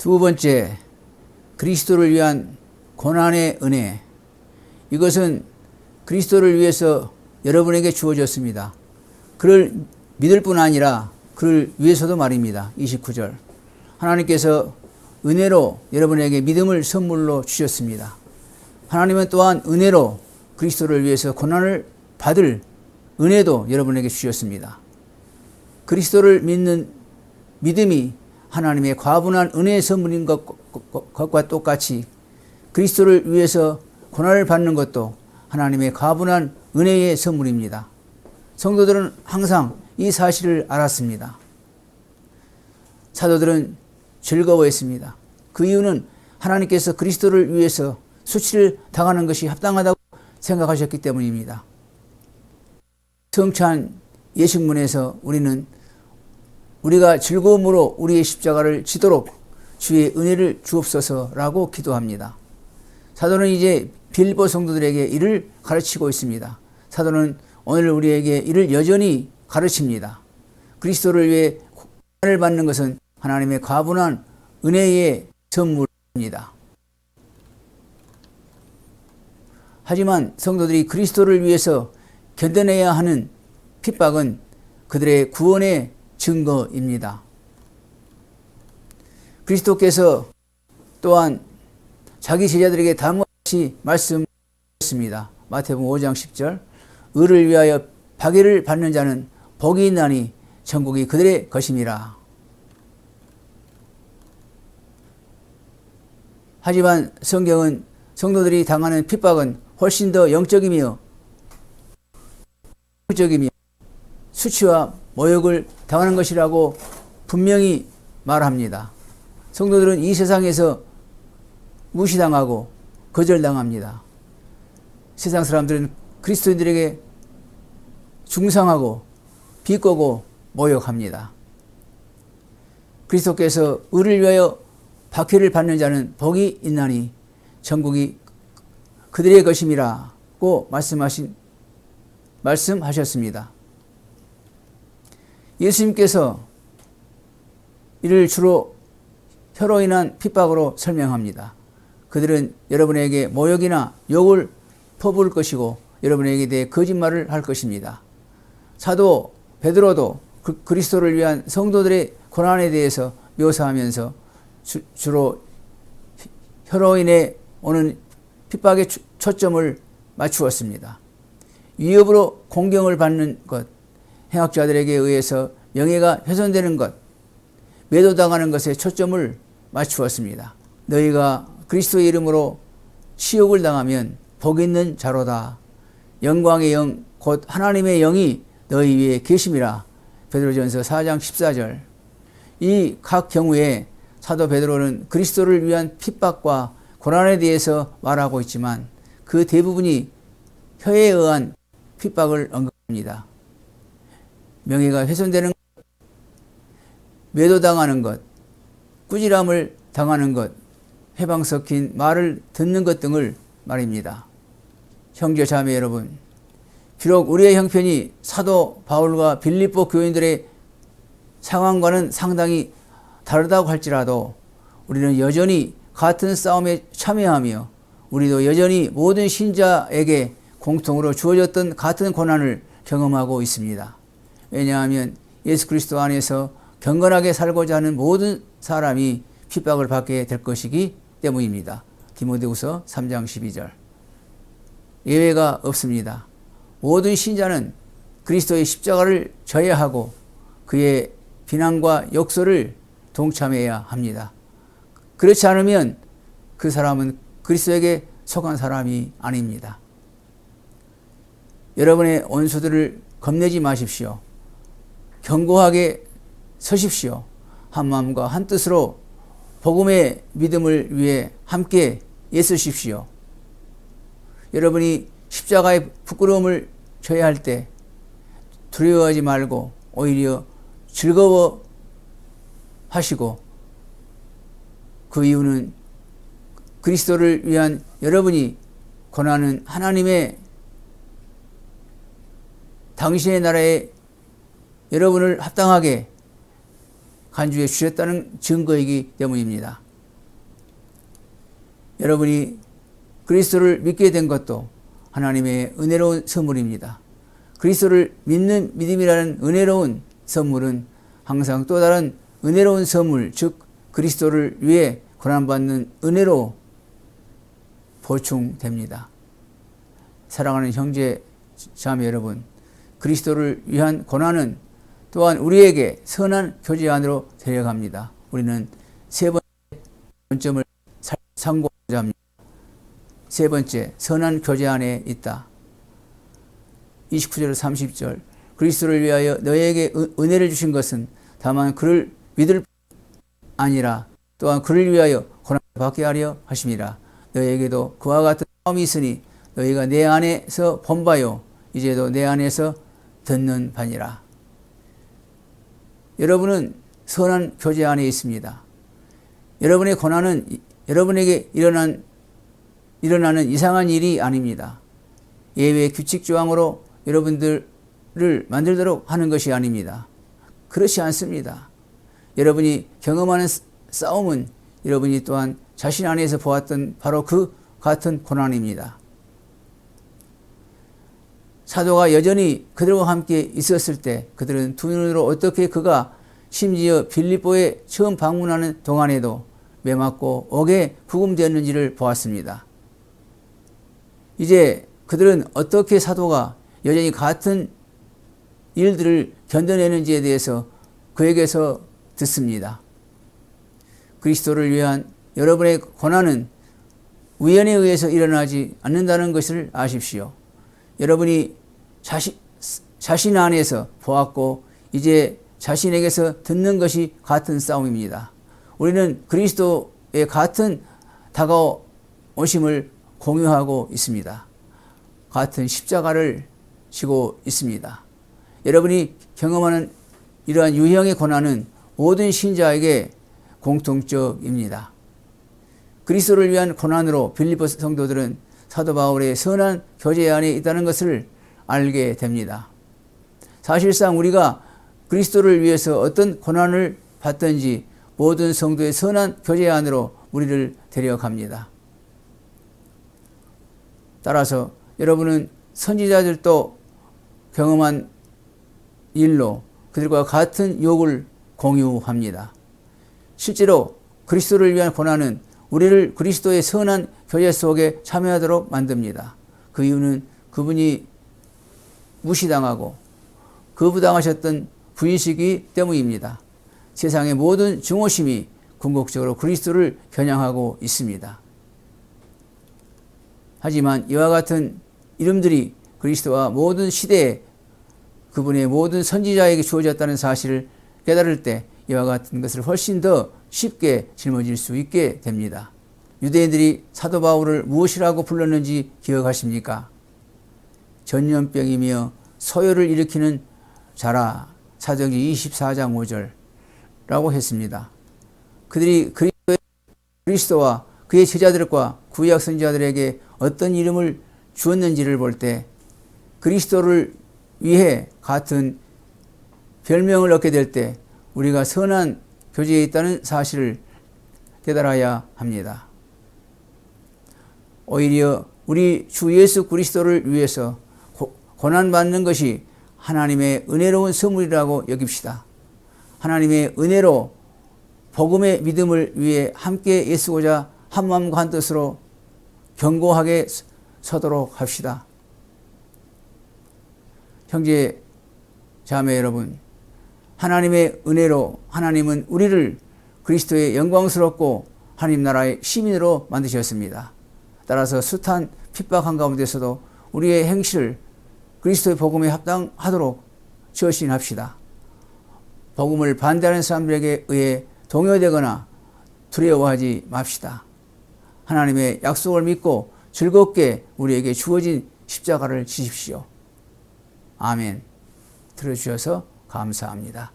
두 번째, 그리스도를 위한 고난의 은혜. 이것은 그리스도를 위해서 여러분에게 주어졌습니다. 그를 믿을 뿐 아니라 그를 위해서도 말입니다. 29절. 하나님께서 은혜로 여러분에게 믿음을 선물로 주셨습니다. 하나님은 또한 은혜로 그리스도를 위해서 고난을 받을 은혜도 여러분에게 주셨습니다. 그리스도를 믿는 믿음이 하나님의 과분한 은혜의 선물인 것과 똑같이 그리스도를 위해서 고난을 받는 것도 하나님의 과분한 은혜의 선물입니다. 성도들은 항상 이 사실을 알았습니다. 사도들은 즐거워했습니다. 그 이유는 하나님께서 그리스도를 위해서 수치를 당하는 것이 합당하다고 생각하셨기 때문입니다. 성찬 예식문에서 우리가 즐거움으로 우리의 십자가를 지도록 주의 은혜를 주옵소서라고 기도합니다. 사도는 이제 빌립보 성도들에게 이를 가르치고 있습니다. 사도는 오늘 우리에게 이를 여전히 가르칩니다. 그리스도를 위해 고난을 받는 것은 하나님의 과분한 은혜의 선물입니다. 하지만 성도들이 그리스도를 위해서 견뎌내야 하는 핍박은 그들의 구원의 증거입니다. 그리스도께서 또한 자기 제자들에게 다음과 같이 말씀하셨습니다. 마태복음 5장 10절. 의를 위하여 박해를 받는 자는 복이 있나니 천국이 그들의 것임이라. 하지만 성경은 성도들이 당하는 핍박은 훨씬 더 영적이며 수치와 모욕을 당하는 것이라고 분명히 말합니다. 성도들은 이 세상에서 무시당하고 거절당합니다. 세상 사람들은 그리스도인들에게 중상하고 비꼬고 모욕합니다. 그리스도께서 의를 위하여 박해를 받는 자는 복이 있나니 천국이 그들의 것임이라고 말씀하셨습니다. 예수님께서 이를 주로 혀로 인한 핍박으로 설명합니다. 그들은 여러분에게 모욕이나 욕을 퍼부을 것이고 여러분에게 대해 거짓말을 할 것입니다. 사도 베드로도 그리스도를 위한 성도들의 고난에 대해서 묘사하면서 주로 혀로 인해 오는 핍박의 초점을 맞추었습니다. 위협으로 공경을 받는 것, 행악자들에게 의해서 명예가 훼손되는 것, 매도당하는 것에 초점을 맞추었습니다. 너희가 그리스도의 이름으로 치욕을 당하면 복 있는 자로다. 영광의 영, 곧 하나님의 영이 너희 위에 계심이라. 베드로전서 4장 14절. 이 각 경우에 사도 베드로는 그리스도를 위한 핍박과 고난에 대해서 말하고 있지만 그 대부분이 혀에 의한 핍박을 언급합니다. 명예가 훼손되는 것, 매도당하는 것, 꾸지람을 당하는 것, 해방 섞인 말을 듣는 것 등을 말입니다. 형제 자매 여러분, 비록 우리의 형편이 사도 바울과 빌립보 교인들의 상황과는 상당히 다르다고 할지라도 우리는 여전히 같은 싸움에 참여하며 우리도 여전히 모든 신자에게 공통으로 주어졌던 같은 고난을 경험하고 있습니다. 왜냐하면 예수 그리스도 안에서 경건하게 살고자 하는 모든 사람이 핍박을 받게 될 것이기 때문입니다. 디모데후서 3장 12절. 예외가 없습니다. 모든 신자는 그리스도의 십자가를 져야 하고 그의 비난과 욕설을 동참해야 합니다. 그렇지 않으면 그 사람은 그리스도에게 속한 사람이 아닙니다. 여러분의 원수들을 겁내지 마십시오. 견고하게 서십시오. 한 마음과 한 뜻으로 복음의 믿음을 위해 함께 애쓰십시오. 여러분이 십자가의 부끄러움을 져야 할 때 두려워하지 말고 오히려 즐거워하시고, 그 이유는 그리스도를 위한 여러분이 권하는 하나님의 당신의 나라에 여러분을 합당하게 간주해 주셨다는 증거이기 때문입니다. 여러분이 그리스도를 믿게 된 것도 하나님의 은혜로운 선물입니다. 그리스도를 믿는 믿음이라는 은혜로운 선물은 항상 또 다른 은혜로운 선물, 즉 그리스도를 위해 고난받는 은혜로 보충됩니다. 사랑하는 형제 자매 여러분, 그리스도를 위한 고난은 또한 우리에게 선한 교제 안으로 데려갑니다. 우리는 세 번째 점을 상고하고자 합니다. 세 번째, 선한 교제 안에 있다. 29절 30절, 그리스도를 위하여 너희에게 은혜를 주신 것은 다만 그를 믿을 아니라 또한 그를 위하여 고난을 받게 하려 하심이라. 너희에게도 그와 같은 마음이 있으니 너희가 내 안에서 본 바요 이제도 내 안에서 듣는 바니라. 여러분은 선한 교제 안에 있습니다. 여러분의 고난은 여러분에게 일어나는 이상한 일이 아닙니다. 예외 규칙 조항으로 여러분들을 만들도록 하는 것이 아닙니다. 그렇지 않습니다. 여러분이 경험하는 싸움은 여러분이 또한 자신 안에서 보았던 바로 그 같은 고난입니다. 사도가 여전히 그들과 함께 있었을 때 그들은 두 눈으로 어떻게 그가 심지어 빌립보에 처음 방문하는 동안에도 매맞고 옥에 부금되었는지를 보았습니다. 이제 그들은 어떻게 사도가 여전히 같은 일들을 견뎌내는지에 대해서 그에게서 듣습니다. 그리스도를 위한 여러분의 고난은 우연에 의해서 일어나지 않는다는 것을 아십시오. 여러분이 자신 안에서 보았고 이제 자신에게서 듣는 것이 같은 싸움입니다. 우리는 그리스도의 같은 다가오심을 공유하고 있습니다. 같은 십자가를 지고 있습니다. 여러분이 경험하는 이러한 유형의 고난은 모든 신자에게 공통적입니다. 그리스도를 위한 고난으로 빌립보 성도들은 사도 바울의 선한 교제 안에 있다는 것을 알게 됩니다. 사실상 우리가 그리스도를 위해서 어떤 고난을 받든지 모든 성도의 선한 교제 안으로 우리를 데려갑니다. 따라서 여러분은 선지자들도 경험한 일로 그들과 같은 욕을 공유합니다. 실제로 그리스도를 위한 고난은 우리를 그리스도의 선한 교제 속에 참여하도록 만듭니다. 그 이유는 그분이 무시당하고 거부당하셨던 부인시기 때문입니다. 세상의 모든 증오심이 궁극적으로 그리스도를 겨냥하고 있습니다. 하지만 이와 같은 이름들이 그리스도와 모든 시대에 그분의 모든 선지자에게 주어졌다는 사실을 깨달을 때 이와 같은 것을 훨씬 더 쉽게 짊어질 수 있게 됩니다. 유대인들이 사도 바울을 무엇이라고 불렀는지 기억하십니까? 전염병이며 소요를 일으키는 자라, 사도행전 24장 5절라고 했습니다. 그들이 그리스도와 그의 제자들과 구약 선지자들에게 어떤 이름을 주었는지를 볼 때 그리스도를 위해 같은 별명을 얻게 될 때 우리가 선한 교제에 있다는 사실을 깨달아야 합니다. 오히려 우리 주 예수 그리스도를 위해서 고난받는 것이 하나님의 은혜로운 선물이라고 여깁시다. 하나님의 은혜로 복음의 믿음을 위해 함께 애쓰고자 한 마음과 한 뜻으로 견고하게 서도록 합시다. 형제 자매 여러분, 하나님의 은혜로 하나님은 우리를 그리스도의 영광스럽고 하나님 나라의 시민으로 만드셨습니다. 따라서 숱한 핍박한 가운데서도 우리의 행실을 그리스도의 복음에 합당하도록 처신합시다. 복음을 반대하는 사람들에게 의해 동요되거나 두려워하지 맙시다. 하나님의 약속을 믿고 즐겁게 우리에게 주어진 십자가를 지십시오. 아멘. 들어주셔서 감사합니다.